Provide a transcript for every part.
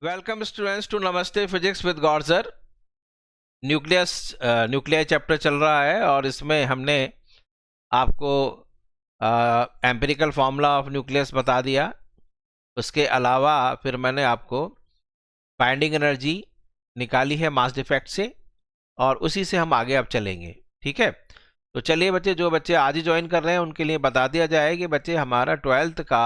Welcome students to नमस्ते physics with Gaur sir. Nuclear chapter चल रहा है और इसमें हमने आपको एम्पिरिकल फार्मूला ऑफ न्यूक्लियस बता दिया। उसके अलावा फिर मैंने आपको बाइंडिंग एनर्जी निकाली है मास डिफेक्ट से, और उसी से हम आगे अब चलेंगे। ठीक है, तो चलिए बच्चे, जो बच्चे आज ही ज्वाइन कर रहे हैं उनके लिए बता दिया जाए कि बच्चे हमारा 12th का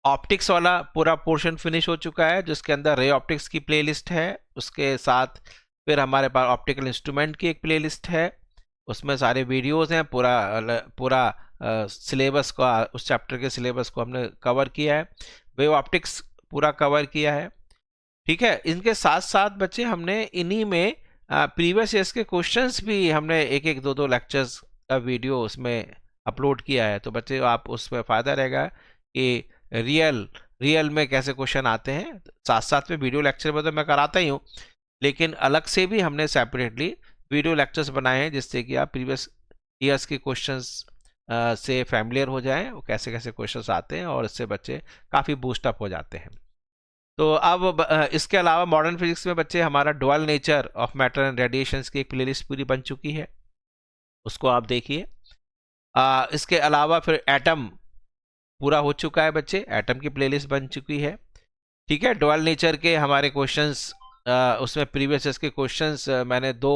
ऑप्टिक्स वाला पूरा पोर्शन फिनिश हो चुका है, जिसके अंदर रे ऑप्टिक्स की प्लेलिस्ट है। उसके साथ फिर हमारे पास ऑप्टिकल इंस्ट्रूमेंट की एक प्लेलिस्ट है, उसमें सारे वीडियोस हैं। पूरा पूरा सिलेबस का, उस चैप्टर के सिलेबस को हमने कवर किया है। वेव ऑप्टिक्स पूरा कवर किया है। ठीक है, इनके साथ साथ बच्चे हमने इन्हीं में प्रीवियस ईयर्स के क्वेश्चंस भी हमने एक एक दो दो लेक्चर्स का वीडियो उसमें अपलोड किया है। तो बच्चे आप उसमें फ़ायदा रहेगा कि रियल में कैसे क्वेश्चन आते हैं। साथ साथ में वीडियो लेक्चर में तो मैं कराता ही हूँ, लेकिन अलग से भी हमने सेपरेटली वीडियो लेक्चर्स बनाए हैं, जिससे कि आप प्रीवियस ईयर्स के क्वेश्चंस से फैमिलियर हो जाएं, वो कैसे कैसे क्वेश्चंस आते हैं, और इससे बच्चे काफ़ी बूस्टअप हो जाते हैं। तो अब इसके अलावा मॉडर्न फिजिक्स में बच्चे हमारा dual nature of matter and radiations की एक प्लेलिस्ट पूरी बन चुकी है, उसको आप देखिए। इसके अलावा फिर एटम पूरा हो चुका है बच्चे, एटम की प्लेलिस्ट बन चुकी है। ठीक है, डुअल नेचर के हमारे क्वेश्चंस, उसमें प्रीवियस के क्वेश्चंस मैंने 2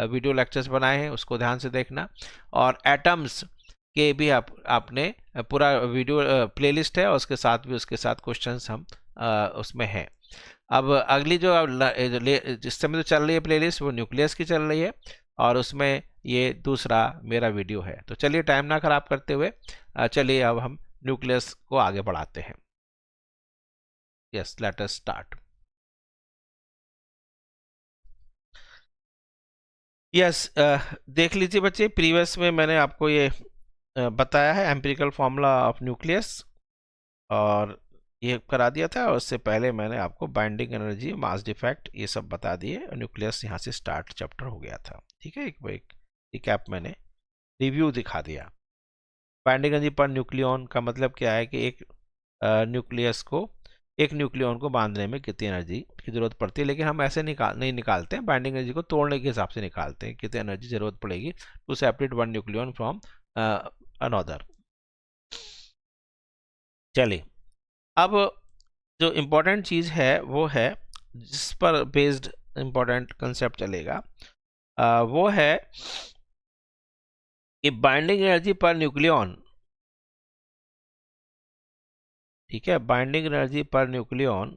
वीडियो लेक्चर्स बनाए हैं, उसको ध्यान से देखना। और एटम्स के भी आपने पूरा वीडियो प्लेलिस्ट है, और उसके साथ भी उसके साथ क्वेश्चंस हम उसमें हैं। अब अगली जो जिस समय तो चल रही है प्लेलिस्ट, वो न्यूक्लियस की चल रही है, और उसमें ये दूसरा मेरा वीडियो है। तो चलिए टाइम ना खराब करते हुए चलिए अब हम न्यूक्लियस को आगे बढ़ाते हैं। Yes, let us start. Yes, देख लीजिए बच्चे, प्रीवियस में मैंने आपको ये बताया है एम्पिरिकल फार्मूला ऑफ न्यूक्लियस, और ये करा दिया था। और उससे पहले मैंने आपको बाइंडिंग एनर्जी, मास डिफेक्ट, ये सब बता दिए, और न्यूक्लियस यहाँ से स्टार्ट चैप्टर हो गया था। ठीक है, एक रिकैप मैंने रिव्यू दिखा दिया। बाइंडिंग एनर्जी पर न्यूक्लियन का मतलब क्या है कि न्यूक्लियस को एक न्यूक्लियन को बांधने में कितनी एनर्जी की जरूरत पड़ती है। लेकिन हम ऐसे नहीं निकालते हैं, बाइंडिंग एनर्जी को तोड़ने के हिसाब से निकालते हैं कितनी एनर्जी जरूरत पड़ेगी to separate one nucleon from another. चलिए, अब जो इम्पोर्टेंट चीज़ है वो है, जिस पर बेस्ड इम्पोर्टेंट कंसेप्ट चलेगा, वो है कि बाइंडिंग एनर्जी पर न्यूक्लियन। ठीक है, बाइंडिंग एनर्जी पर न्यूक्लियन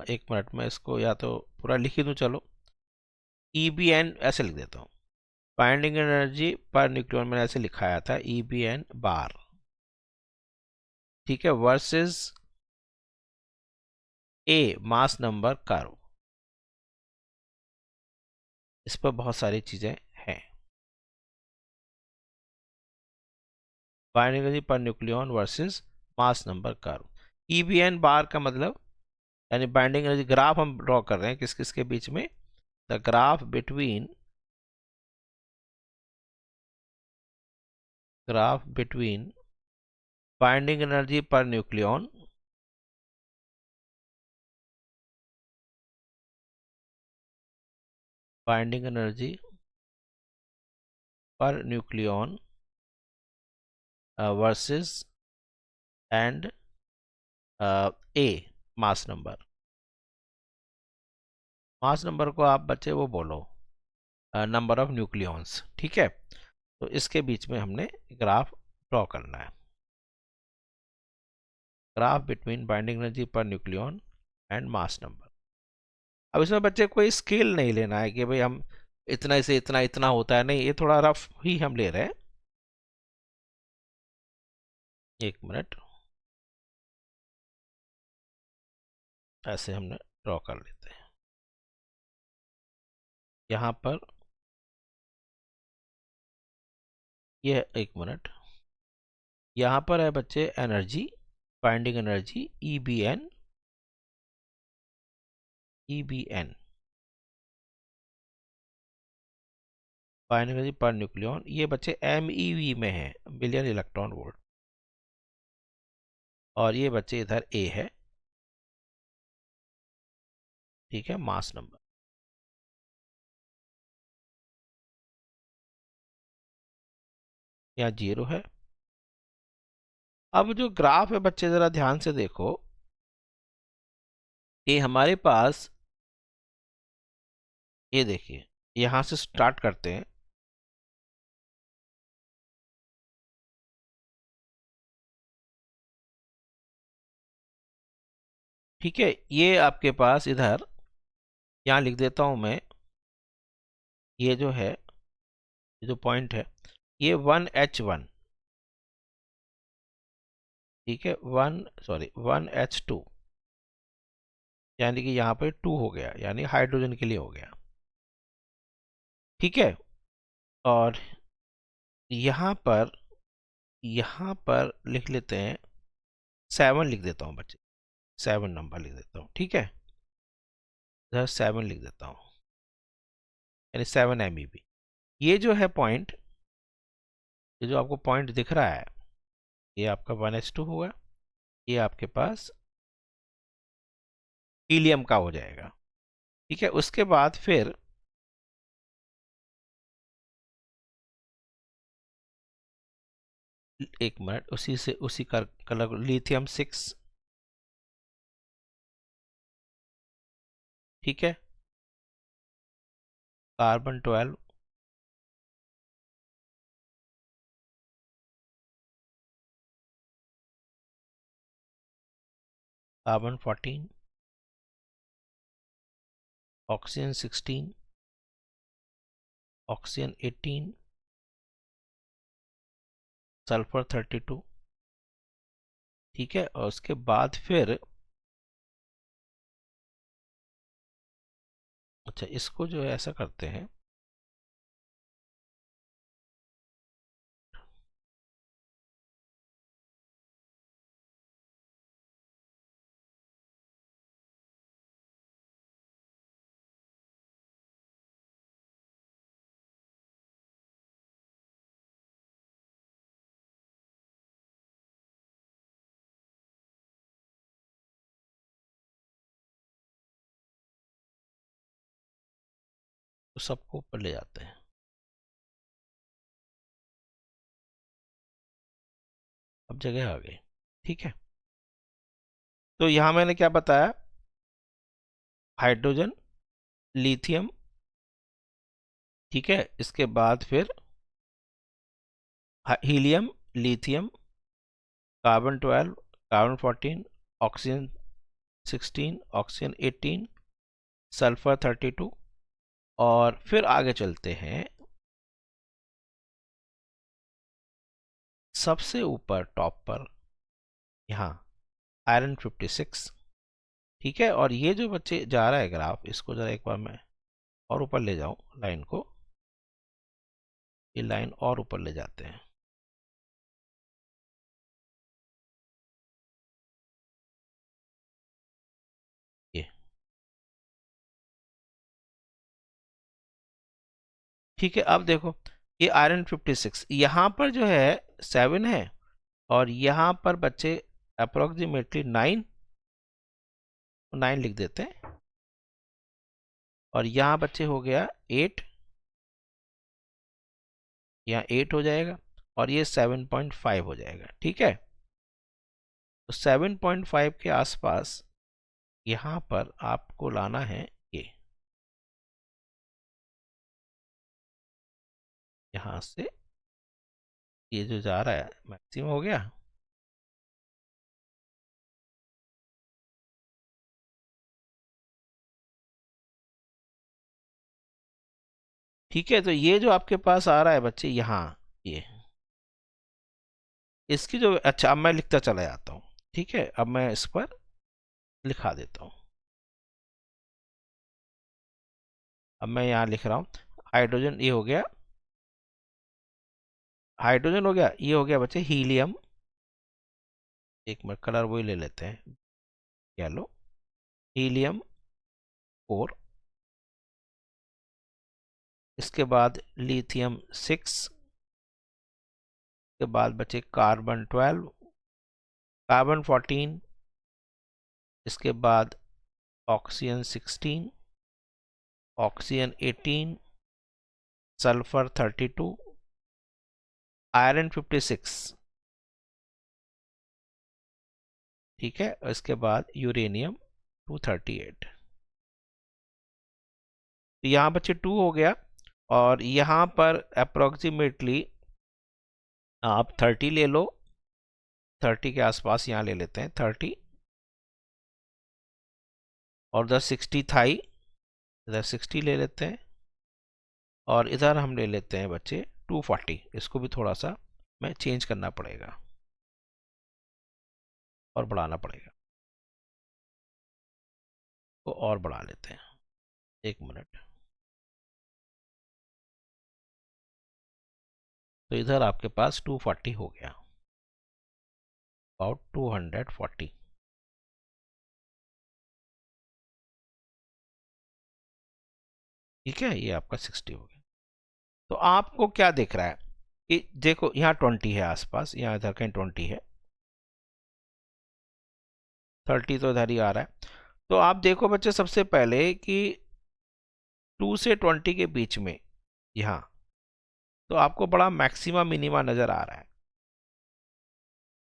एक मिनट में इसको या तो पूरा लिख ही दूँ, चलो EBN ऐसे लिख देता हूँ। बाइंडिंग एनर्जी पर न्यूक्लियन मैंने ऐसे लिखाया था, EBN बार। ठीक है, versus A mass number curve. इस पर बहुत सारी चीजें हैं। Binding energy per nucleon versus mass number curve. EBN बार का मतलब, यानी बाइंडिंग एनर्जी ग्राफ हम ड्रॉ कर रहे हैं किस किस के बीच में, the graph between binding energy per nucleon binding energy per nucleon versus and A mass number. Mass number को आप बच्चे वो बोलो नंबर ऑफ न्यूक्लियॉन्स। ठीक है, तो इसके बीच में हमने ग्राफ ड्रॉ करना है, graph between binding energy per nucleon and mass number. अब इसमें बच्चे कोई स्केल नहीं लेना है कि भाई हम इतना से इतना इतना होता है, नहीं, ये थोड़ा रफ ही हम ले रहे हैं। एक मिनट, ऐसे हमने ड्रॉ कर लेते हैं। यहाँ पर ये एक मिनट, यहाँ पर है बच्चे energy, binding energy EBN binding energy per nucleon, ये बच्चे MeV में है, मिलियन इलेक्ट्रॉन वोल्ट। और ये बच्चे इधर ए है, ठीक है, मास नंबर। यहाँ 0 है। अब जो ग्राफ है बच्चे जरा ध्यान से देखो, ये हमारे पास, ये देखिए, यहां से स्टार्ट करते हैं। ठीक है, ये आपके पास इधर, यहाँ लिख देता हूं मैं, ये जो है, ये जो पॉइंट है, ये 1H1, ठीक है, 1H2, यानी कि यहाँ पर 2 हो गया, यानी हाइड्रोजन के लिए हो गया। ठीक है, और यहाँ पर लिख लेते हैं 7, लिख देता हूँ बच्चे, 7 नंबर लिख देता हूँ। ठीक है, इधर 7 लिख देता हूँ, यानी 7 MeV। ये जो है पॉइंट, ये जो आपको पॉइंट दिख रहा है, ये आपका 1H2 होगा, ये आपके पास हीलियम का हो जाएगा। ठीक है, उसके बाद फिर एक मिनट, उसी से उसी का कलर, लिथियम 6, ठीक है, carbon 12, carbon 14, oxygen 16, oxygen 18, sulphur 32। ठीक है, और उसके बाद फिर, अच्छा, इसको जो है ऐसा करते हैं, तो सबको ऊपर ले जाते हैं। अब जगह आ गई। ठीक है, तो यहां मैंने क्या बताया, हाइड्रोजन, लिथियम, ठीक है, इसके बाद फिर helium, lithium, carbon 12, carbon 14, oxygen 16, oxygen 18, sulphur 32, और फिर आगे चलते हैं, सबसे ऊपर टॉप पर यहाँ आयरन 56। ठीक है, और ये जो बच्चे जा रहा है ग्राफ, इसको जरा एक बार मैं और ऊपर ले जाऊं, लाइन को, ये लाइन और ऊपर ले जाते हैं। ये, ठीक है, अब देखो, ये आयरन 56, यहाँ पर जो है 7 है, और यहाँ पर बच्चे अप्रोक्सीमेटली 9 लिख देते हैं, और यहाँ बच्चे हो गया 8, यहाँ 8 हो जाएगा, और ये 7.5 हो जाएगा। ठीक है, तो 7.5 के आसपास यहाँ पर आपको लाना है ये, यहाँ से ये जो जा रहा है मैक्सिमम हो गया। ठीक है, तो ये जो आपके पास आ रहा है बच्चे यहाँ, ये इसकी जो, अच्छा, अब मैं लिखता चला जाता हूँ। ठीक है, अब मैं इस पर लिखा देता हूँ। अब मैं यहाँ लिख रहा हूँ, हाइड्रोजन ये हो गया, हाइड्रोजन हो गया, ये हो गया बच्चे हीलियम, एक मिनट, कलर वही ले लेते हैं, येलो, हीलियम 4, इसके बाद लिथियम 6, के बाद बचे कार्बन 12, कार्बन 14, इसके बाद ऑक्सीजन 16, ऑक्सीजन 18, सल्फर 32, आयरन 56, ठीक है। इसके बाद यूरेनियम 238। तो यहाँ बच्चे 2 हो गया, और यहाँ पर अप्रोक्सीमेटली आप 30 ले लो, 30 के आसपास यहाँ ले लेते हैं 30, और इधर 60 थाई, इधर 60 ले लेते हैं, और इधर हम ले लेते हैं बच्चे 240। इसको भी थोड़ा सा मैं चेंज करना पड़ेगा और बढ़ाना पड़ेगा, तो और बढ़ा लेते हैं, 1 मिनट। तो इधर आपके पास 240 हो गया, अबाउट 240। ठीक है, ये आपका 60 हो गया। तो आपको क्या दिख रहा है कि देखो यहाँ 20 है आसपास, यहाँ इधर कहीं 20 है, 30 तो इधर ही आ रहा है। तो आप देखो बच्चे सबसे पहले कि 2 से 20 के बीच में यहाँ तो आपको बड़ा मैक्सिमा मिनिमा नज़र आ रहा है।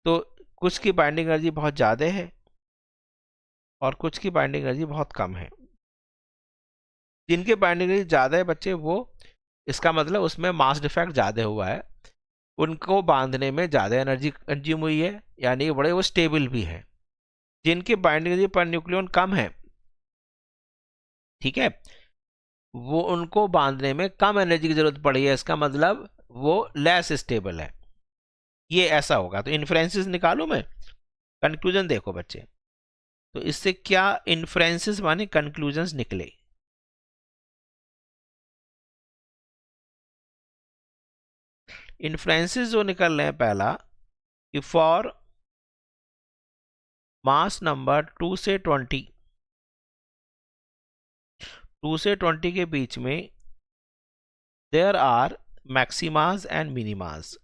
तो कुछ की बाइंडिंग एनर्जी बहुत ज़्यादा है और कुछ की बाइंडिंग एनर्जी बहुत कम है। जिनके बाइंडिंग एनर्जी ज़्यादा है बच्चे, वो इसका मतलब उसमें मास डिफेक्ट ज़्यादा हुआ है, उनको बांधने में ज़्यादा एनर्जी कंज्यूम हुई है, यानी बड़े वो स्टेबल भी है। जिनकी बाइंडिंग एनर्जी पर न्यूक्लियन कम है, ठीक है, वो उनको बांधने में कम एनर्जी की जरूरत पड़ी है, इसका मतलब वो लेस स्टेबल है। ये ऐसा होगा। तो इन्फ्रेंसेस निकालूं मैं, कंक्लूजन देखो बच्चे। तो इससे क्या इन्फ्रेंसेस माने कंक्लूजन्स निकले। इन्फ्रेंसेस जो निकल रहे हैं, पहला कि फॉर मास नंबर 2 से 20, 2 से 20 के बीच में there are maximas and minimas,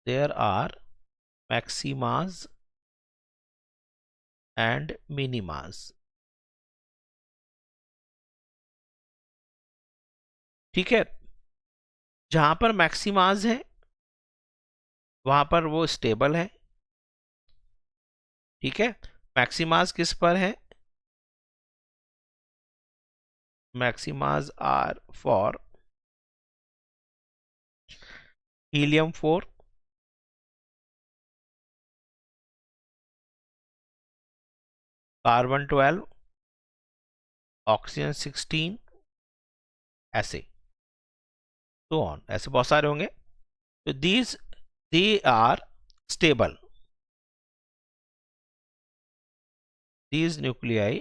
there are maximas and minimas. ठीक है, जहां पर मैक्सिमास है वहां पर वो स्टेबल है। ठीक है, मैक्सिमास किस पर है, maximas are for helium 4, carbon 12, oxygen 16, ऐसे तो ऑन, ऐसे बहुत सारे होंगे। तो these they are stable, these nuclei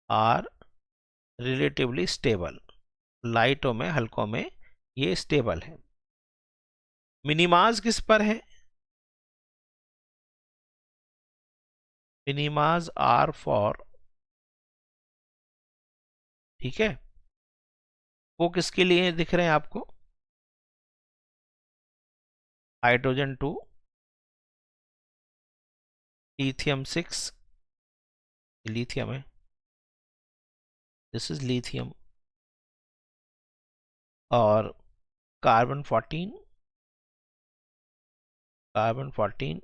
are relatively stable, लाइटों में हल्कों में ये स्टेबल है। मिनिमास किस पर है, मिनिमास आर फॉर, ठीक है, वो किसके लिए दिख रहे हैं आपको, हाइड्रोजन 2, लिथियम 6, लिथियम है, दिस इज लिथियम, और कार्बन 14, कार्बन 14,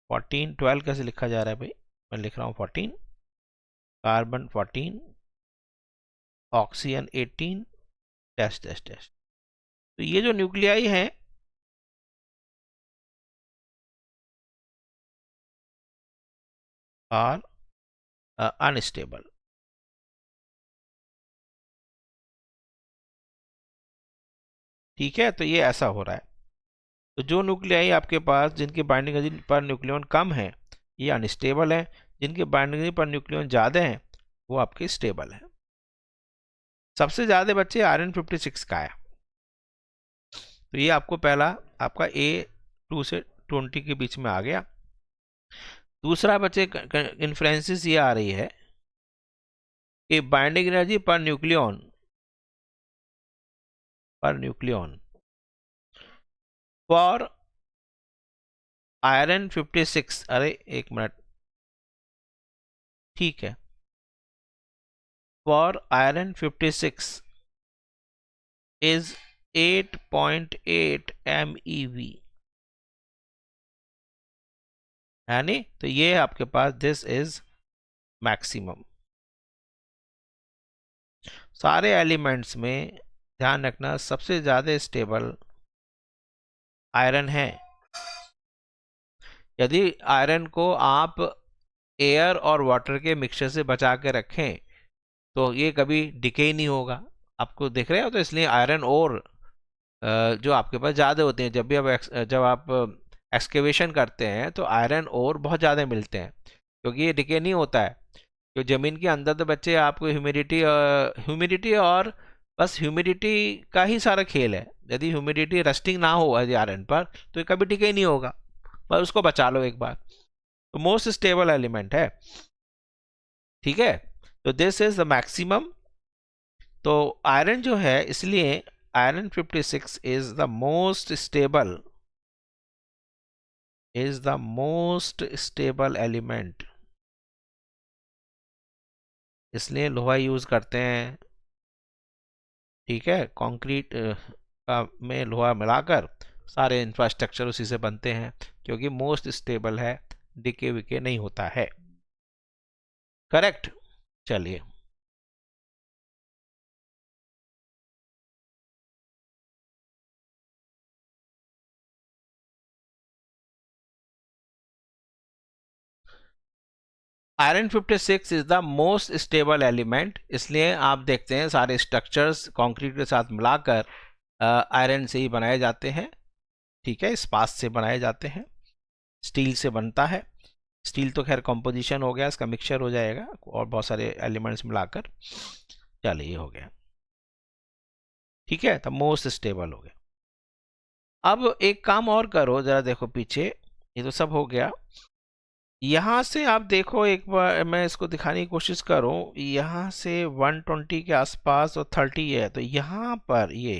14 12 कैसे लिखा जा रहा है भाई, मैं लिख रहा हूँ 14, carbon 14, oxygen 18, dash dash dash. तो ये जो न्यूक्लियाई हैं आर अनस्टेबल। ठीक है, तो ये ऐसा हो रहा है। तो जो न्यूक्लियाई आपके पास जिनकी बाइंडिंग एनर्जी पर न्यूक्लियन कम है, ये अनस्टेबल है। जिनकी बाइंडिंग एनर्जी पर न्यूक्लियन ज़्यादा है, वो आपके स्टेबल है। सबसे ज़्यादा बच्चे आयरन 56 का है। तो ये आपको पहला आपका ए 2 से 20 के बीच में आ गया। दूसरा बच्चे इन्फ्रेंसिस ये आ रही है कि binding energy per nucleon for iron 56, अरे एक मिनट, ठीक है, फॉर आयरन 56 इज 8.8 MeV, है नहीं? तो ये आपके पास दिस इज मैक्सिमम। सारे एलिमेंट्स में ध्यान रखना सबसे ज़्यादा स्टेबल आयरन है। यदि आयरन को आप एयर और वाटर के मिक्सचर से बचा के रखें तो ये कभी डिके नहीं होगा। आपको दिख रहे हो, तो इसलिए आयरन और जो आपके पास ज़्यादा होते हैं, जब आप एक्सकेवेशन करते हैं तो आयरन और बहुत ज़्यादा मिलते हैं, क्योंकि ये डिके नहीं होता है। तो ज़मीन के अंदर तो बच्चे आपको ह्यूमिडिटी और बस ह्यूमिडिटी का ही सारा खेल है। यदि ह्यूमिडिटी रस्टिंग ना हो आयरन पर तो ये कभी डिके नहीं होगा, बस उसको बचा लो एक बार। तो मोस्ट स्टेबल एलिमेंट है, ठीक है। तो दिस इज द मैक्सिमम। तो आयरन जो है, इसलिए iron 56 is the most stable element. इसलिए लोहा यूज करते हैं, ठीक है। कंक्रीट में लोहा मिलाकर सारे इंफ्रास्ट्रक्चर उसी से बनते हैं, क्योंकि मोस्ट स्टेबल है, डिके विके नहीं होता है। करेक्ट। चलिए, iron 56 is the most stable element. इसलिए आप देखते हैं सारे स्ट्रक्चर्स कंक्रीट के साथ मिलाकर आयरन से ही बनाए जाते हैं, ठीक है। इस्पात से बनाए जाते हैं, स्टील से बनता है। स्टील तो खैर कंपोजिशन हो गया, इसका मिक्सचर हो जाएगा और बहुत सारे एलिमेंट्स मिलाकर। चलिए, ये हो गया, ठीक है। तो मोस्ट स्टेबल हो गया। अब एक काम और करो, जरा देखो पीछे, ये तो सब हो गया। यहाँ से आप देखो, एक बार मैं इसको दिखाने की कोशिश करूं। यहाँ से 120 के आसपास और 30 है, तो यहाँ पर ये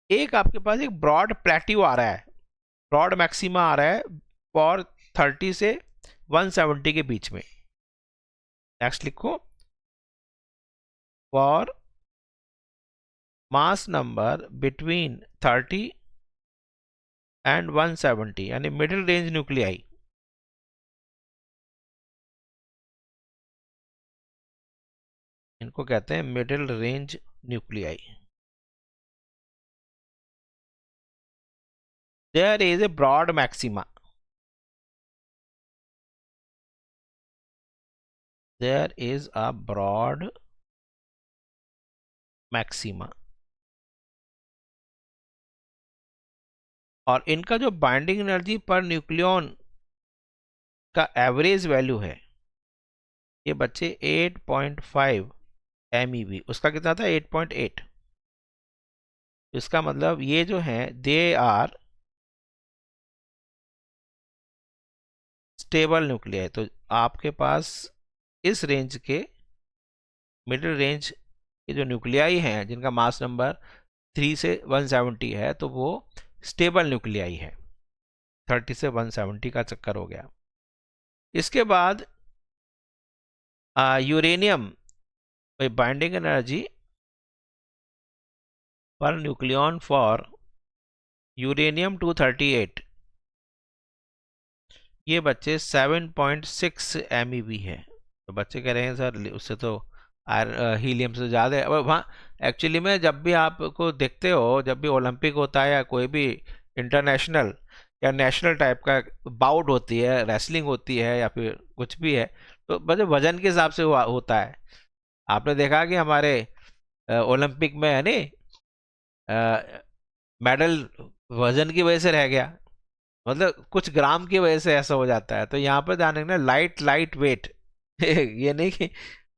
एक आपके पास एक ब्रॉड प्लेट्यू आ रहा है, ब्रॉड मैक्सिमा आ रहा है फॉर 30 से 170 के बीच में। नेक्स्ट लिखो, for mass number between 30 and 170, यानी मिडिल रेंज न्यूक्लियाई। इनको कहते हैं middle range nuclei. There is a broad maxima, there is a broad maxima, और इनका जो बाइंडिंग एनर्जी पर न्यूक्लियन का एवरेज वैल्यू है, ये बच्चे 8.5 MeV, उसका कितना था 8.8। इसका मतलब ये जो है दे आर स्टेबल न्यूक्लियाई। तो आपके पास इस रेंज के मिडिल रेंज के जो न्यूक्लियाई हैं जिनका मास नंबर 3 से 170 है, तो वो स्टेबल न्यूक्लियाई है। 30 से 170 का चक्कर हो गया। इसके बाद uranium binding energy per nucleon for uranium 238, ये बच्चे 7.6 MeV है। तो बच्चे कह रहे हैं सर उससे तो हीलियम से ज़्यादा है। अब वहाँ एक्चुअली में जब भी आपको देखते हो, जब भी ओलंपिक होता है या कोई भी इंटरनेशनल या नेशनल टाइप का बाउट होती है, रेसलिंग होती है या फिर कुछ भी है, तो बस वजन के हिसाब से होता है। आपने देखा कि हमारे ओलंपिक में है नहीं, मेडल वजन की वजह से रह गया, मतलब कुछ ग्राम की वजह से ऐसा हो जाता है। तो यहाँ पर ध्यान रखना, लाइट वेट ये नहीं कि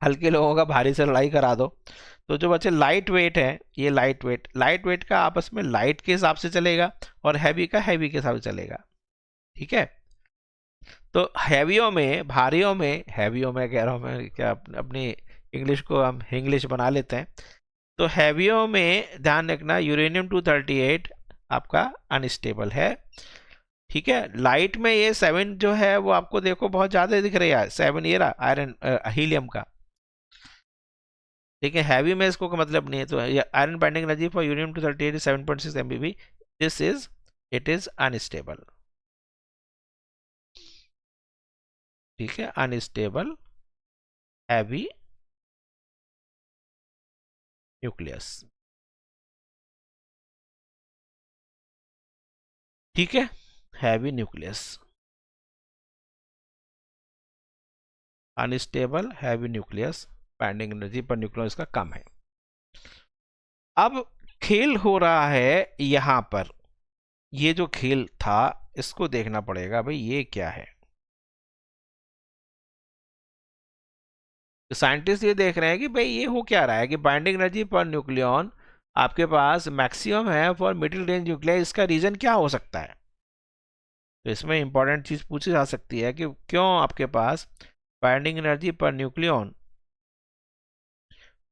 हल्के लोगों का भारी से लड़ाई करा दो। तो जो बच्चे लाइट वेट है, ये लाइट वेट का आपस में लाइट के हिसाब से चलेगा और हैवी का हैवी के हिसाब से चलेगा, ठीक है। तो भारियों में हैवियों में कह रहा हूँ मैं, क्या अपनी इंग्लिश को हम इंग्लिश बना लेते हैं। तो हैवियों में ध्यान रखना यूरेनियम 238 आपका अनस्टेबल है। ठीक है, लाइट में ये 7 जो है वो आपको देखो बहुत ज्यादा दिख रही है, 7 ये रहा आयरन हीलियम का। ठीक है, हैवी में इसको का मतलब नहीं है। तो iron binding energy for uranium 238 is 7.6 MeV। This is it is unstable. ठीक है, अनस्टेबल हैवी न्यूक्लियस। ठीक है, heavy nucleus, unstable heavy nucleus, binding energy पर न्यूक्लियस का कम है। अब खेल हो रहा है यहां पर, ये जो खेल था इसको देखना पड़ेगा भाई ये क्या है। साइंटिस्ट ये देख रहे हैं कि भाई ये हो क्या रहा है कि बाइंडिंग एनर्जी पर न्यूक्लियॉन आपके पास मैक्सिमम है फॉर मिडिल रेंज न्यूक्लियाई, इसका रीजन क्या हो सकता है। तो इसमें इंपॉर्टेंट चीज पूछी जा सकती है कि क्यों आपके पास बाइंडिंग एनर्जी पर न्यूक्लियॉन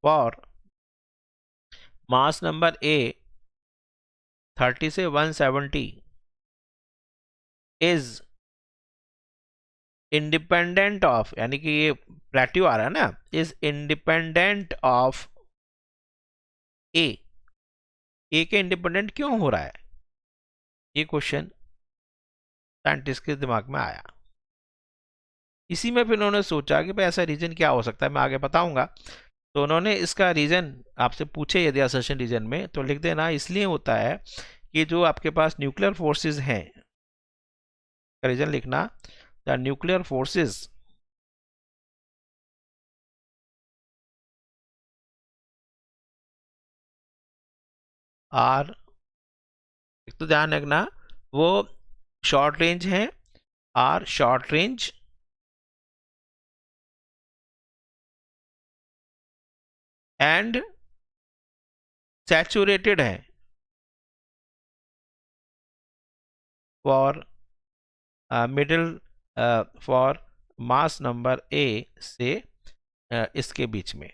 फॉर मास नंबर ए 30 से 170 इज इंडिपेंडेंट ऑफ, यानी कि ये प्लेट्यू आ रहा है ना, इज इंडिपेंडेंट ऑफ ए के इंडिपेंडेंट क्यों हो रहा है, ये क्वेश्चन साइंटिस्ट के दिमाग में आया। इसी में फिर उन्होंने सोचा कि भाई ऐसा रीजन क्या हो सकता है, मैं आगे बताऊंगा। तो उन्होंने इसका रीजन आपसे पूछे यदि असर्शन रीजन में, तो लिख देना इसलिए होता है कि जो आपके पास न्यूक्लियर फोर्सेस हैं, रीजन लिखना द न्यूक्लियर फोर्सेस आर, एक तो ध्यान रखना वो शॉर्ट रेंज है, are short range and saturated है for middle for mass number A से इसके बीच में।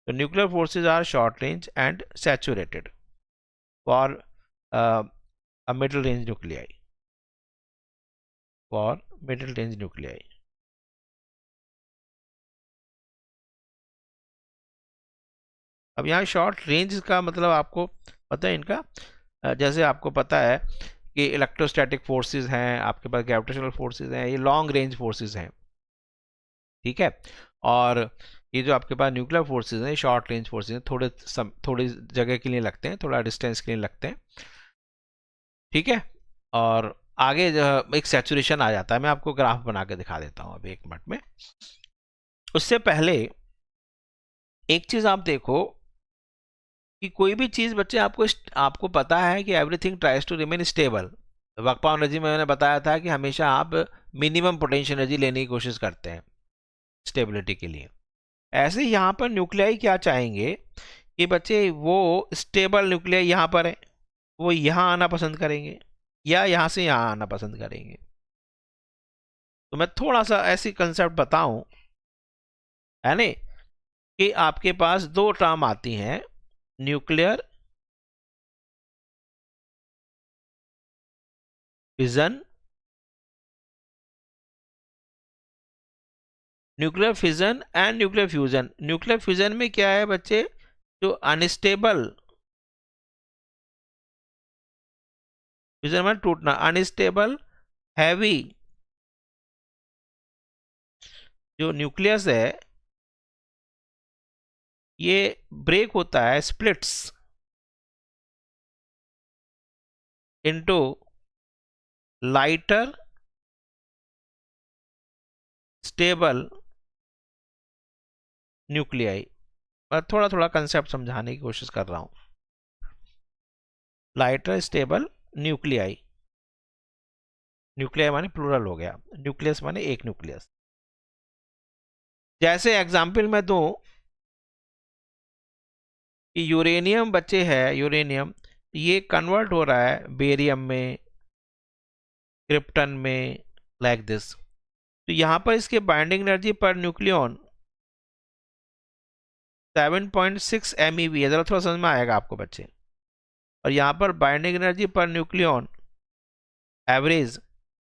तो nuclear forces are short range and saturated for a middle range nuclei, for middle range nuclei। अब यहाँ शॉर्ट रेंज का मतलब आपको पता है इनका, जैसे आपको पता है कि इलेक्ट्रोस्टैटिक फोर्सेस हैं, आपके पास ग्रेविटेशनल फोर्सेस हैं, ये लॉन्ग रेंज फोर्सेस हैं। ठीक है, और ये जो आपके पास न्यूक्लियर फोर्सेस हैं शॉर्ट रेंज फोर्सेस हैं, थोड़ी जगह के लिए लगते हैं, थोड़ा डिस्टेंस के लिए लगते हैं। ठीक है, और आगे जो एक सैचुरेशन आ जाता है, मैं आपको ग्राफ बना के दिखा देता हूँ अभी 1 मिनट में। उससे पहले एक चीज आप देखो कि कोई भी चीज बच्चे आपको पता है कि everything tries to remain stable. Work power energy में मैंने बताया था कि हमेशा आप मिनिमम पोटेंशियल एनर्जी लेने की कोशिश करते हैं स्टेबिलिटी के लिए। ऐसे यहाँ पर न्यूक्लियाई क्या चाहेंगे कि बच्चे वो स्टेबल न्यूक्लियाई यहाँ पर है, वो यहाँ आना पसंद करेंगे या यहाँ से यहाँ आना पसंद करेंगे। तो मैं थोड़ा सा ऐसी कंसेप्ट बताऊं, है ना, कि आपके पास 2 टर्म आती हैं, nuclear fission, nuclear fission and nuclear fusion. Nuclear fusion में क्या है बच्चे, जो अनस्टेबल, फ्यूजन में टूटना, अनस्टेबल हैवी जो न्यूक्लियस है ये ब्रेक होता है, splits into lighter stable nuclei. मैं थोड़ा थोड़ा कंसेप्ट समझाने की कोशिश कर रहा हूं। लाइटर स्टेबल न्यूक्लियाई, न्यूक्लियाई माने प्लूरल हो गया, न्यूक्लियस माने एक न्यूक्लियस। जैसे एग्जाम्पल मैं दूं कि यूरेनियम बच्चे है, यूरेनियम ये कन्वर्ट हो रहा है बेरियम में, क्रिप्टन में, लाइक दिस। तो यहां पर इसके बाइंडिंग एनर्जी पर न्यूक्लियॉन 7.6 MeV है, जरा थोड़ा समझ में आएगा आपको बच्चे। और यहाँ पर binding energy per nucleon average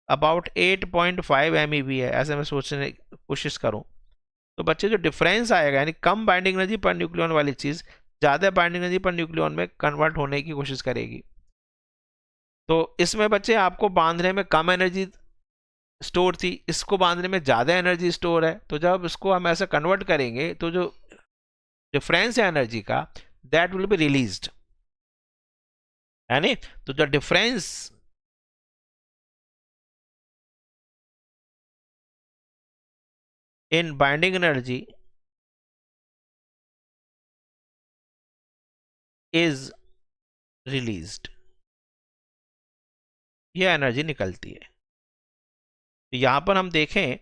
about 8.5 MeV है, ऐसे मैं सोचने की कोशिश करूँ तो बच्चे जो डिफरेंस आएगा, यानी कम बाइंडिंग एनर्जी पर न्यूक्लियन वाली चीज़ ज़्यादा बाइंडिंग एनर्जी पर न्यूक्लियन में कन्वर्ट होने की कोशिश करेगी। तो इसमें बच्चे आपको बांधने में कम एनर्जी स्टोर थी, इसको बांधने में ज़्यादा एनर्जी स्टोर है। तो जब इसको हम ऐसे कन्वर्ट करेंगे तो जो डिफरेंस है एनर्जी का, दैट विल बी रिलीज्ड, यानी तो जो difference in binding energy is released, यह एनर्जी निकलती है। तो यहां पर हम देखें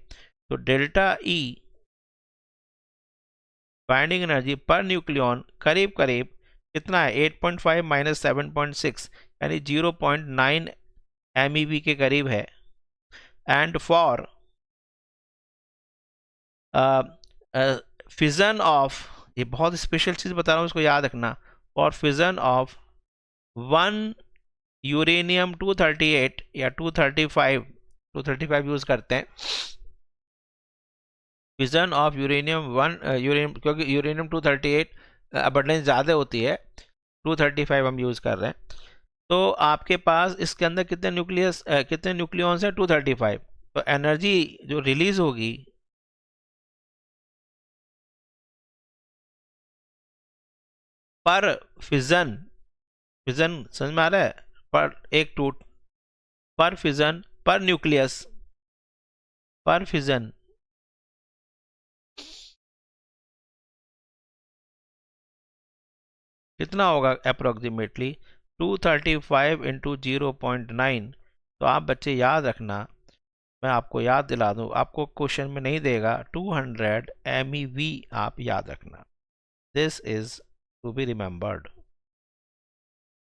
तो delta E binding energy per nucleon करीब करीब कितना है, 8.5 माइनस 7.6 यानी 0.9 MeV के करीब है। एंड फॉर फिजन ऑफ, ये बहुत स्पेशल चीज बता रहा हूं, इसको याद रखना, फॉर फिजन ऑफ 1 यूरेनियम 238 या 235 यूज करते हैं। फिजन ऑफ यूरेनियम 1 यूरेनियम, क्योंकि यूरेनियम 238 अबंडेंस ज़्यादा होती है, 235 हम यूज़ कर रहे हैं। तो आपके पास इसके अंदर कितने कितने न्यूक्लियॉन्स हैं, 235। तो एनर्जी जो रिलीज होगी पर फिजन, फिजन समझ में आ रहा है, पर एक टूट, पर फिजन पर न्यूक्लियस, पर फिजन कितना होगा अप्रोक्सीमेटली 235 इंटू 0.9। तो आप बच्चे याद रखना, मैं आपको याद दिला दूं, आपको क्वेश्चन में नहीं देगा, 200 MeV आप याद रखना, this is to be remembered,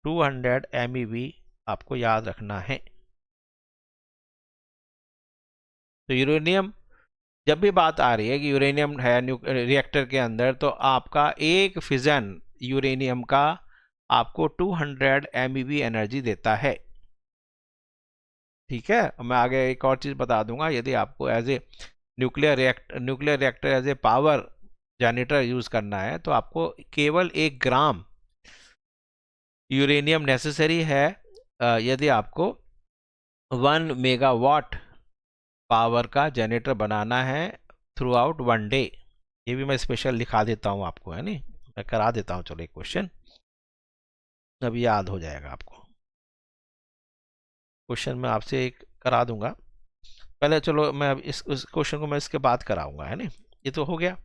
200 MeV आपको याद रखना है। तो यूरेनियम, जब भी बात आ रही है कि यूरेनियम है रिएक्टर के अंदर, तो आपका एक फिजन यूरेनियम का आपको 200 MeV एनर्जी देता है। ठीक है, मैं आगे एक और चीज़ बता दूंगा, यदि आपको as a nuclear reactor as a power generator use करना है तो आपको केवल 1 ग्राम यूरेनियम नेसेसरी है, यदि आपको 1 मेगावाट पावर का जनरेटर बनाना है थ्रू आउट 1 डे। ये भी मैं स्पेशल लिखा देता हूँ आपको, है नहीं, मैं करा देता हूँ। चलो एक क्वेश्चन अब याद हो जाएगा आपको, क्वेश्चन मैं आपसे एक करा दूंगा पहले। चलो मैं अब इस क्वेश्चन को मैं इसके बाद कराऊंगा, है नहीं, ये तो हो गया।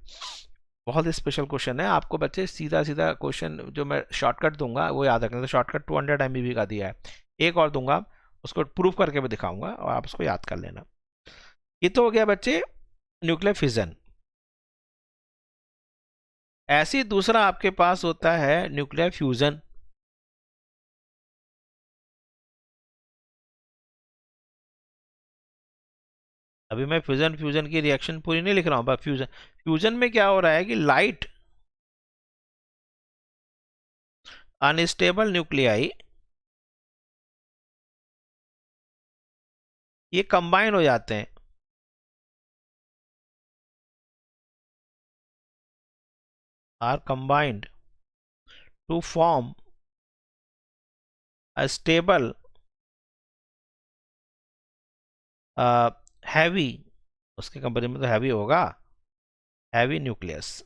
बहुत ही स्पेशल क्वेश्चन है, आपको बच्चे सीधा सीधा क्वेश्चन जो मैं शॉर्टकट दूंगा वो याद रखना। तो शॉर्टकट 200 MeV का दिया है, एक और दूंगा, उसको प्रूफ करके भी दिखाऊंगा और आप उसको याद कर लेना। ये तो हो गया बच्चे न्यूक्लियर फिजन। ऐसे ही दूसरा आपके पास होता है न्यूक्लियर फ्यूजन। अभी मैं फ्यूजन की रिएक्शन पूरी नहीं लिख रहा हूं, बस फ्यूजन में क्या हो रहा है कि लाइट अनस्टेबल न्यूक्लियाई ये कंबाइन हो जाते हैं, are combined to form a stable heavy, उसके कंपेरिजन में तो हैवी होगा, हैवी न्यूक्लियस।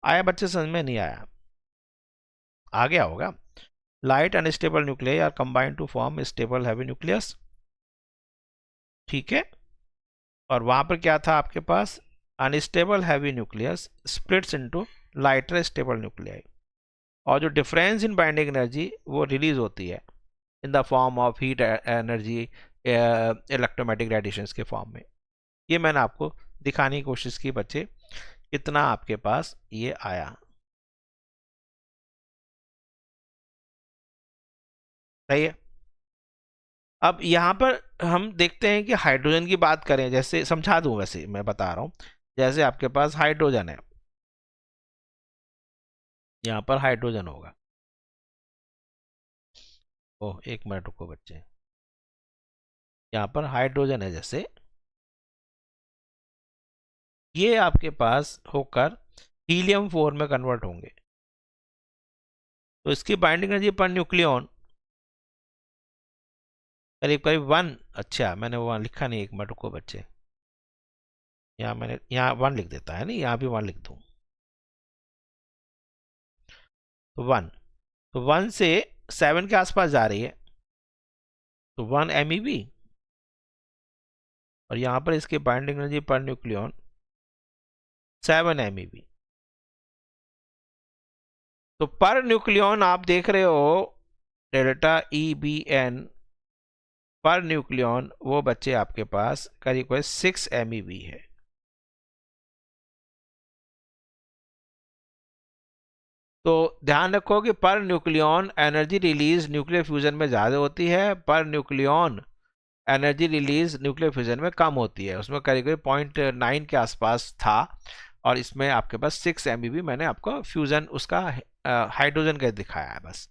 आया बच्चे, समझ में नहीं आया, आ गया होगा। Light unstable nuclei are combined to form stable heavy nucleus. ठीक है, और वहां पर क्या था आपके पास, unstable heavy nucleus splits into lighter stable nuclei, और जो डिफरेंस इन बाइंडिंग एनर्जी वो रिलीज होती है in the form of heat energy, electromagnetic radiations के फॉर्म में। ये मैंने आपको दिखाने की कोशिश की बच्चे, कितना आपके पास ये आया। सही है। अब यहाँ पर हम देखते हैं कि हाइड्रोजन की बात करें, जैसे समझा दूं, वैसे मैं बता रहा हूँ, जैसे आपके पास हाइड्रोजन है, यहाँ पर हाइड्रोजन होगा। ओह, एक मिनट रुको बच्चे, यहाँ पर हाइड्रोजन है, जैसे ये आपके पास होकर हीलियम 4 में कन्वर्ट होंगे, तो इसकी बाइंडिंग एनर्जी पर न्यूक्लियन करीब करीब 1। अच्छा, मैंने वहाँ लिखा नहीं, एक मिनट रुको बच्चे, यहाँ मैंने यहाँ 1 लिख देता है, नहीं यहाँ भी 1 लिख दूँ, तो 1, तो 1 से 7 के आसपास जा रही है, तो 1 MeV, और यहाँ पर इसकी binding energy per nucleon 7 MeV। तो पर न्यूक्लियन आप देख रहे हो डेल्टा EBN पर न्यूक्लियन, वो बच्चे आपके पास करीब करीब 6 MeV है। तो ध्यान रखो कि per nucleon energy release nuclear fusion में ज़्यादा होती है, per nucleon energy release nuclear fusion में कम होती है, उसमें करीब करीब 0.9 के आसपास था, और इसमें आपके पास 6 MeV मैंने आपको फ्यूजन उसका हाइड्रोजन का दिखाया है बस।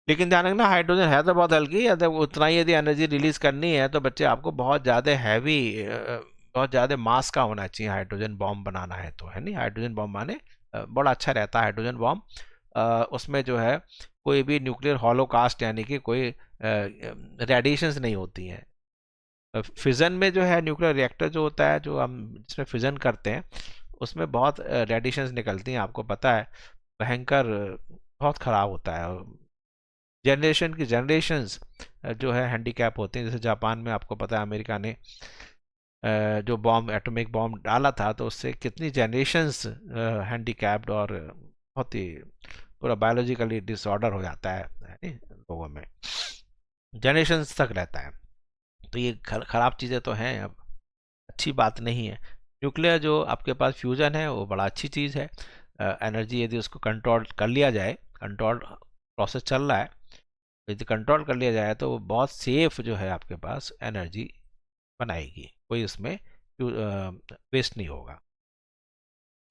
लेकिन ध्यान रखना, हाइड्रोजन है तो बहुत हल्की, यदि उतना ही यदि एनर्जी रिलीज करनी है तो बच्चे आपको बहुत ज़्यादा हैवी, बहुत ज़्यादा मास का होना चाहिए हाइड्रोजन बॉम्ब बनाना है, तो है नहीं, हाइड्रोजन बॉम्ब माने बड़ा अच्छा रहता है हाइड्रोजन बॉम्ब। उसमें जो है कोई भी न्यूक्लियर हॉलोकास्ट यानी कि कोई रेडिएशंस नहीं होती हैं। फिजन में जो है न्यूक्लियर रिएक्टर जो होता है, जो हम जिसमें फिजन करते हैं, उसमें बहुत रेडिएशंस निकलती हैं, आपको पता है, भयंकर बहुत ख़राब होता है, जनरेशन की जनरेशन्स जो है हैंडीकैप होते हैं। जैसे जापान में आपको पता है अमेरिका ने जो बॉम्ब, एटॉमिक बॉम्ब डाला था, तो उससे कितनी जनरेशन्स हैंडीकैप्ड और बहुत ही पूरा बायोलॉजिकली डिसऑर्डर हो जाता है नहीं? लोगों में जनरेशन्स तक रहता है। तो ये ख़राब चीज़ें तो हैं, अब अच्छी बात नहीं है। न्यूक्लियर जो आपके पास फ्यूजन है वो बड़ा अच्छी चीज़ है। एनर्जी यदि उसको कंट्रोल कर लिया जाए, कंट्रोल प्रोसेस चल रहा है, यदि कंट्रोल कर लिया जाए तो वो बहुत सेफ जो है आपके पास एनर्जी बनाएगी, कोई उसमें वेस्ट नहीं होगा।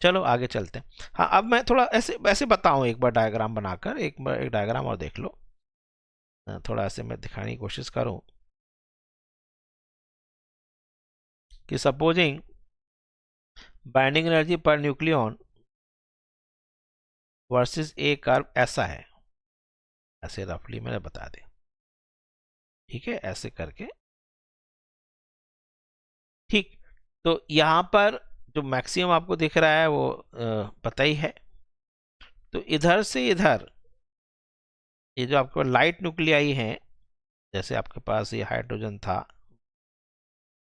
चलो आगे चलते हैं। हाँ, अब मैं थोड़ा ऐसे ऐसे बताऊँ एक बार डायग्राम बनाकर, एक डायग्राम और देख लो, थोड़ा ऐसे मैं दिखाने की कोशिश करूँ कि supposing binding energy per nucleon versus A curve ऐसा है, ऐसे रफली मैंने बता दिया, ठीक है, ऐसे करके, ठीक। तो यहाँ पर जो मैक्सिमम आपको दिख रहा है वो पता ही है, तो इधर से इधर ये जो आपके लाइट न्यूक्लियाई हैं, जैसे आपके पास ये हाइड्रोजन था,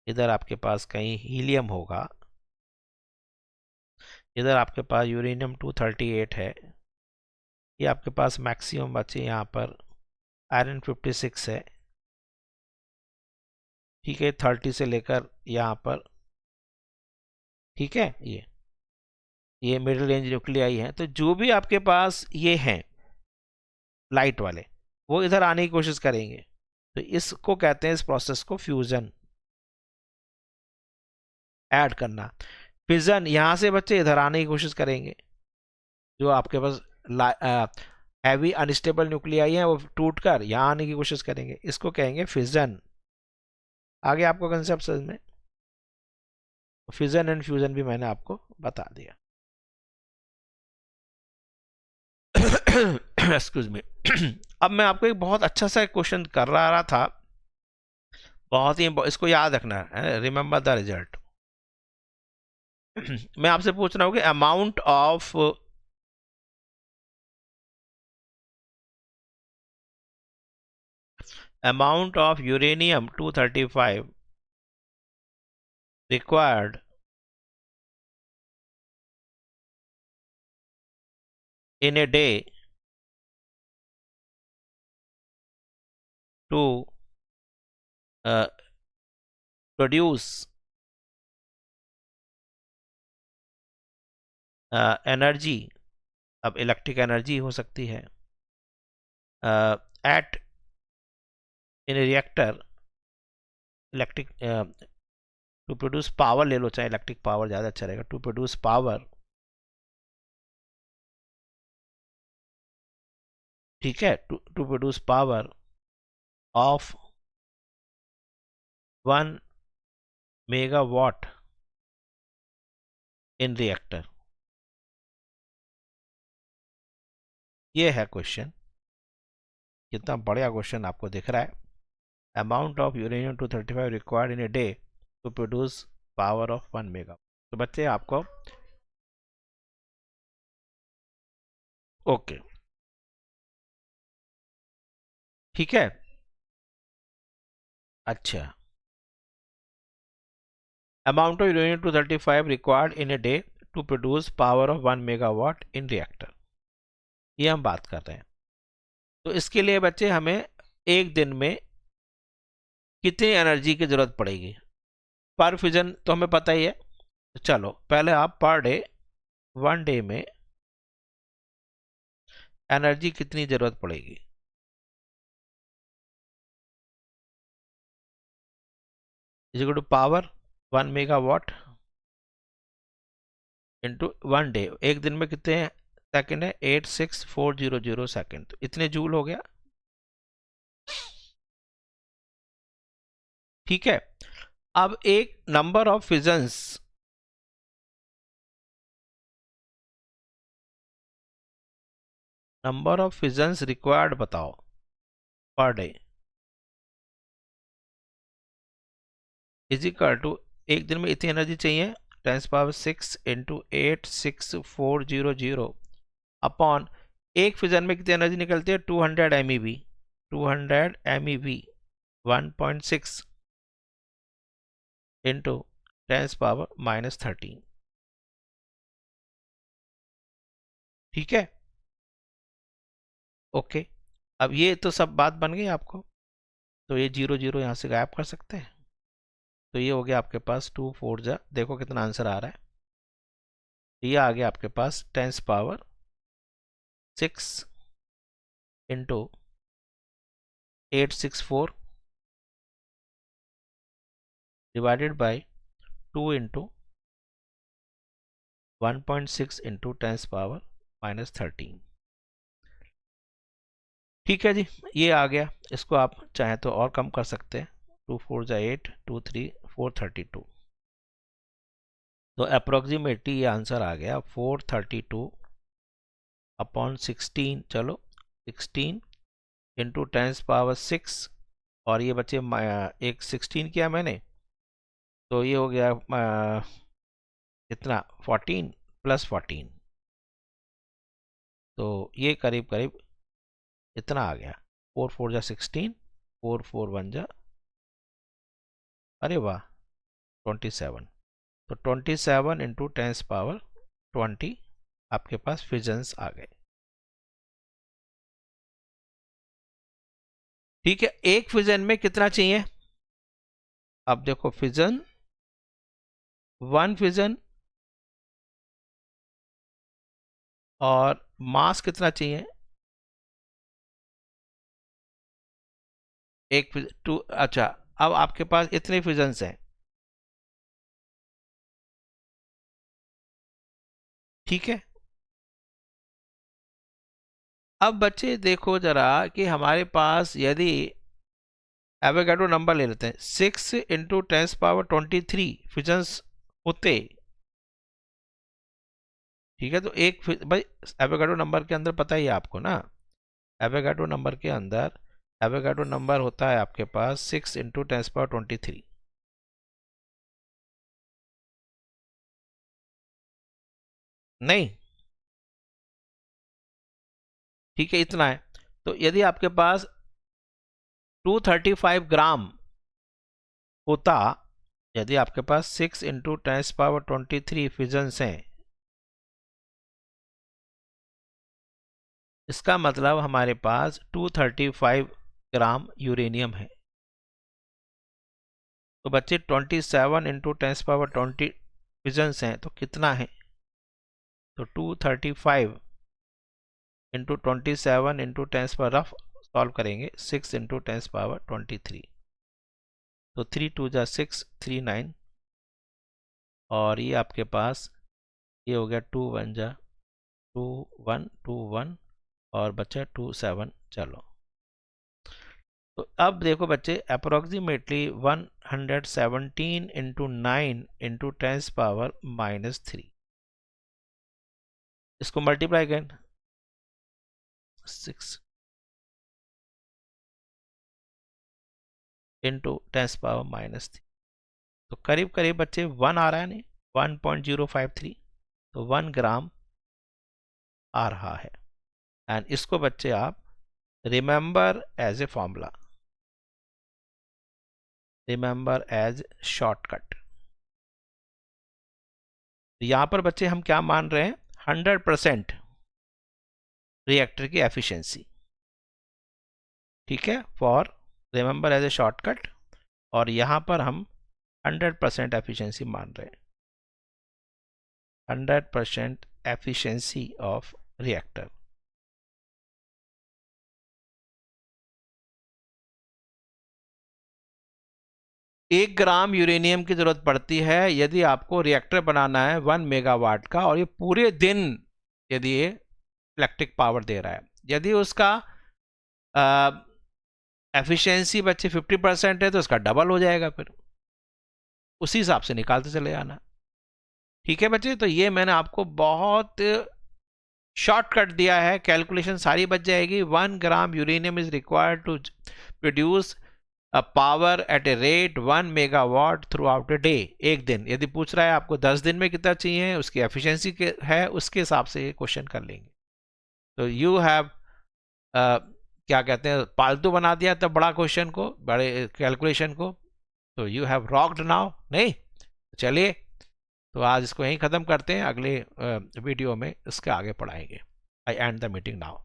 इधर आपके पास कहीं हीलियम होगा, इधर आपके पास यूरेनियम 238 है, ये आपके पास मैक्सिमम बचे यहाँ पर आयरन 56 है, ठीक है, 30 से लेकर यहाँ पर, ठीक है, ये मिडिल रेंज न्यूक्लियाई हैं। तो जो भी आपके पास ये हैं लाइट वाले, वो इधर आने की कोशिश करेंगे, तो इसको कहते हैं, इस प्रोसेस को फ्यूजन, ऐड करना। फिजन, यहाँ से बच्चे इधर आने की कोशिश करेंगे, जो आपके पास हैवी अनस्टेबल न्यूक्लियाई हैं वो टूटकर यहाँ आने की कोशिश करेंगे, इसको कहेंगे फिजन। आगे आपको कंसेप्ट समझ में, फिजन एंड फ्यूजन भी मैंने आपको बता दिया। Excuse me. अब मैं आपको एक बहुत अच्छा सा क्वेश्चन कर रहा था, बहुत ही, इसको याद रखना है, रिमेंबर द रिजल्ट। मैं आपसे पूछ रहा हूँ कि amount of uranium 235 required in a day to produce energy, अब इलेक्ट्रिक एनर्जी हो सकती है, at in reactor, electric to produce power ले लो, चाहे इलेक्ट्रिक पावर ज़्यादा अच्छा रहेगा, टू प्रोड्यूस पावर, ठीक है, to produce power of 1 megawatt in reactor. ये है क्वेश्चन, कितना बढ़िया क्वेश्चन आपको दिख रहा है। Amount of uranium 235 required in a day to produce power of 1 mega. तो बच्चे आपको ओके, ठीक है, अच्छा, amount of uranium 235 required in a day to produce power of 1 megawatt in reactor, ये हम बात कर रहे हैं। तो इसके लिए बच्चे हमें एक दिन में कितनी एनर्जी की जरूरत पड़ेगी, पर फ्यूजन तो हमें पता ही है। तो चलो पहले आप पर डे, 1 डे में एनर्जी कितनी जरूरत पड़ेगी, is equal to power 1 megawatt into 1 day, एक दिन में कितने सेकंड है, 86400 सेकंड, तो इतने जूल हो गया, ठीक है। अब एक number of fissions, number of fissions required बताओ per day, is equal to, एक दिन में इतनी एनर्जी चाहिए 10⁶ इंटू 86400 अपॉन, एक फिजन में कितनी एनर्जी निकलती है 200 MeV, 200 MeV 1.6 इंटू 10⁻⁻13, ठीक है, ओके। अब ये तो सब बात बन गई आपको, तो ये 0 0 यहाँ से गायब कर सकते हैं, तो ये हो गया आपके पास 2 4 जा, देखो कितना आंसर आ रहा है, ये आ गया आपके पास 10⁻6 into 864 divided by 2 into 1.6 into 10⁻⁻13, ठीक है जी, ये आ गया। इसको आप चाहें तो और कम कर सकते हैं, 2 4 जा 8, 2 3 432, तो अप्रोक्सीमेटली ये आंसर आ गया 432 अपॉन 16, चलो 16 इंटू 10⁻6, और ये बच्चे एक 16 किया मैंने, तो ये हो गया कितना 14 प्लस 14, तो ये करीब करीब इतना आ गया, 4 4 जा 16, 4 4 1 जा, अरे वाह 27, तो 27 इंटू 10⁻20 आपके पास फिजन्स आ गए, ठीक है। एक फिजन में कितना चाहिए, अब देखो फिजन, 1 फिजन और मास कितना चाहिए, एक टू, अच्छा, अब आपके पास इतने फिजन्स हैं, ठीक है। अब बच्चे देखो जरा कि हमारे पास यदि एवोगाड्रो नंबर ले लेते हैं, 6 इंटू 10⁻23 फिजन्स होते, ठीक है, तो एक भाई एवोगाड्रो नंबर के अंदर पता ही है आपको ना, एवोगाड्रो नंबर के अंदर एवोगाड्रो नंबर होता है आपके पास 6 इंटू 10⁻23, नहीं, ठीक है, इतना है। तो यदि आपके पास 235 ग्राम होता, यदि आपके पास 6 इंटू 10⁻23 फिजन्स हैं, इसका मतलब हमारे पास 235 ग्राम यूरेनियम है, तो बच्चे 27 इंटू 10⁻20 फिजन्स हैं, तो कितना है, तो 235 इंटू 27 इंटू 10 पर रफ सॉल्व करेंगे, 6 इंटू 10⁻23, तो 3 2 जा 6, 3 9 और ये आपके पास ये हो गया 2 1 जा 2 1 2 1 और बचा 2 7। चलो तो अब देखो बच्चे अप्रोक्सीमेटली 117 इंटू 9 इंटू 10⁻³ इसको मल्टीप्लाई करें 6 इंटू 10⁻³ तो करीब करीब बच्चे 1 आ रहा है, नहीं 1.053, तो 1 ग्राम आ रहा है। एंड इसको बच्चे आप remember as a formula, remember as shortcut. यहां पर बच्चे हम क्या मान रहे हैं, 100% रिएक्टर की एफिशिएंसी, ठीक है, for remember as a shortcut. और यहां पर हम 100% एफिशिएंसी मान रहे हैं, 100% एफिशिएंसी ऑफ रिएक्टर। एक ग्राम यूरेनियम की जरूरत पड़ती है यदि आपको रिएक्टर बनाना है 1 मेगावाट का, और ये पूरे दिन यदि ये इलेक्ट्रिक पावर दे रहा है। यदि उसका एफिशिएंसी बच्चे 50% है तो इसका डबल हो जाएगा, फिर उसी हिसाब से निकालते चले जाना। ठीक है बच्चे, तो ये मैंने आपको बहुत शॉर्टकट दिया है, कैलकुलेशन सारी बच जाएगी। 1 gram uranium is required to produce power at a rate 1 megawatt throughout a day. एक दिन, यदि पूछ रहा है आपको 10 दिन में कितना चाहिए, उसकी एफिशिएंसी है, उसके हिसाब से ये क्वेश्चन कर लेंगे। तो यू हैव क्या कहते हैं, पालतू बना दिया तब बड़ा क्वेश्चन को, बड़े कैलकुलेशन को। तो यू हैव रॉक्ड नाउ, नहीं? चलिए, तो आज इसको यहीं ख़त्म करते हैं, अगले वीडियो में इसके आगे पढ़ाएंगे। आई एंड द मीटिंग नाउ।